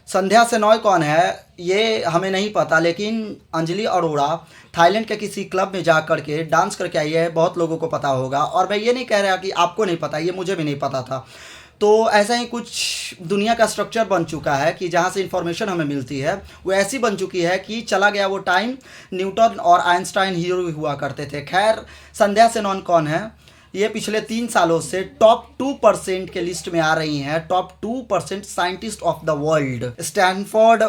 संध्या सेनॉय कौन है ये हमें नहीं पता, लेकिन अंजलि अरोड़ा थाईलैंड के किसी क्लब में जा कर के डांस करके आई है, बहुत लोगों को पता होगा। और मैं ये नहीं कह रहा कि आपको नहीं पता, ये मुझे भी नहीं पता था। तो ऐसा ही कुछ दुनिया का स्ट्रक्चर बन चुका है कि जहाँ से इंफॉर्मेशन हमें मिलती है वो ऐसी बन चुकी है कि चला गया वो टाइम न्यूटन और आइंस्टाइन हीरो हुआ करते थे। खैर, संध्या सेनॉन कौन है? ये पिछले 3 सालों से टॉप 2% के लिस्ट में आ रही हैं, top 2% scientist of the world. Stanford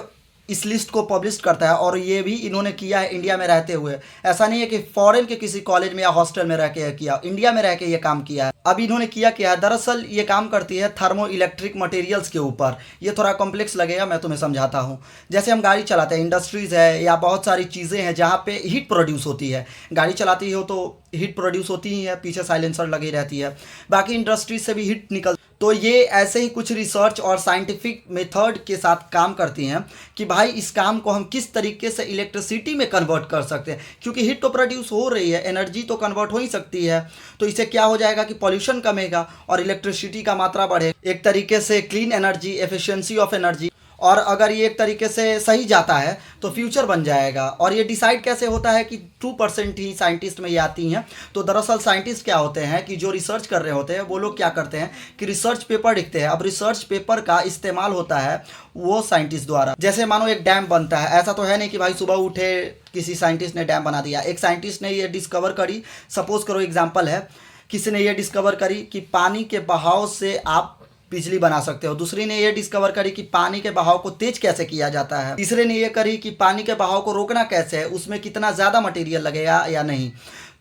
इस लिस्ट को पब्लिश करता है और ये भी इन्होंने किया है इंडिया में रहते हुए। ऐसा नहीं है कि फॉरेन के किसी कॉलेज में या हॉस्टल में रह के किया, इंडिया में रह के ये काम किया है। अब इन्होंने किया क्या है, दरअसल ये काम करती है थर्मो इलेक्ट्रिक मटेरियल्स के ऊपर। ये थोड़ा कॉम्प्लेक्स लगेगा, मैं तुम्हें समझाता हूँ। जैसे हम गाड़ी चलाते हैं, इंडस्ट्रीज़ है या बहुत सारी चीज़ें हैं जहाँ पे हीट प्रोड्यूस होती है। गाड़ी चलाती हो तो हीट प्रोड्यूस होती ही है, पीछे साइलेंसर लगी रहती है, बाकी इंडस्ट्रीज से भी हीट निकल। तो ये ऐसे ही कुछ रिसर्च और साइंटिफिक मेथड के साथ काम करती हैं कि भाई इस काम को हम किस तरीके से इलेक्ट्रिसिटी में कन्वर्ट कर सकते हैं, क्योंकि हीट तो प्रोड्यूस हो रही है, एनर्जी तो कन्वर्ट हो ही सकती है। तो इससे क्या हो जाएगा कि पॉल्यूशन कमेगा और इलेक्ट्रिसिटी का मात्रा बढ़े, एक तरीके से clean energy, efficiency of energy. और अगर ये एक तरीके से सही जाता है तो फ्यूचर बन जाएगा। और ये डिसाइड कैसे होता है कि 2% ही साइंटिस्ट में ये आती हैं? तो दरअसल साइंटिस्ट क्या होते हैं कि जो रिसर्च कर रहे होते हैं वो लोग क्या करते हैं कि रिसर्च पेपर लिखते हैं। अब रिसर्च पेपर का इस्तेमाल होता है वो साइंटिस्ट द्वारा। जैसे मानो एक डैम बनता है, ऐसा तो है नहीं कि भाई सुबह उठे किसी साइंटिस्ट ने डैम बना दिया। एक साइंटिस्ट ने ये डिस्कवर करी, सपोज करो एग्जाम्पल है, किसी ने ये डिस्कवर करी कि पानी के बहाव से आप बिजली बना सकते हो। दूसरी ने ये डिस्कवर करी कि पानी के बहाव को तेज कैसे किया जाता है। तीसरे ने ये करी कि पानी के बहाव को रोकना कैसे है, उसमें कितना ज़्यादा मटेरियल लगेगा या नहीं।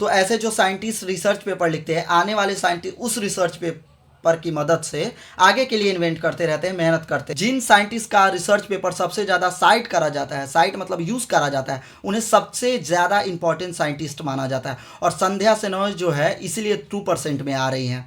तो ऐसे जो साइंटिस्ट रिसर्च पेपर लिखते हैं, आने वाले साइंटिस्ट उस रिसर्च पेपर की मदद से आगे के लिए इन्वेंट करते रहते हैं, मेहनत करते हैं। जिन साइंटिस्ट का रिसर्च पेपर सबसे ज़्यादा साइट करा जाता है, साइट मतलब यूज़ करा जाता है, उन्हें सबसे ज़्यादा इंपॉर्टेंट साइंटिस्ट माना जाता है। और संध्या सेनॉय जो है इसलिए 2% में आ रही हैं।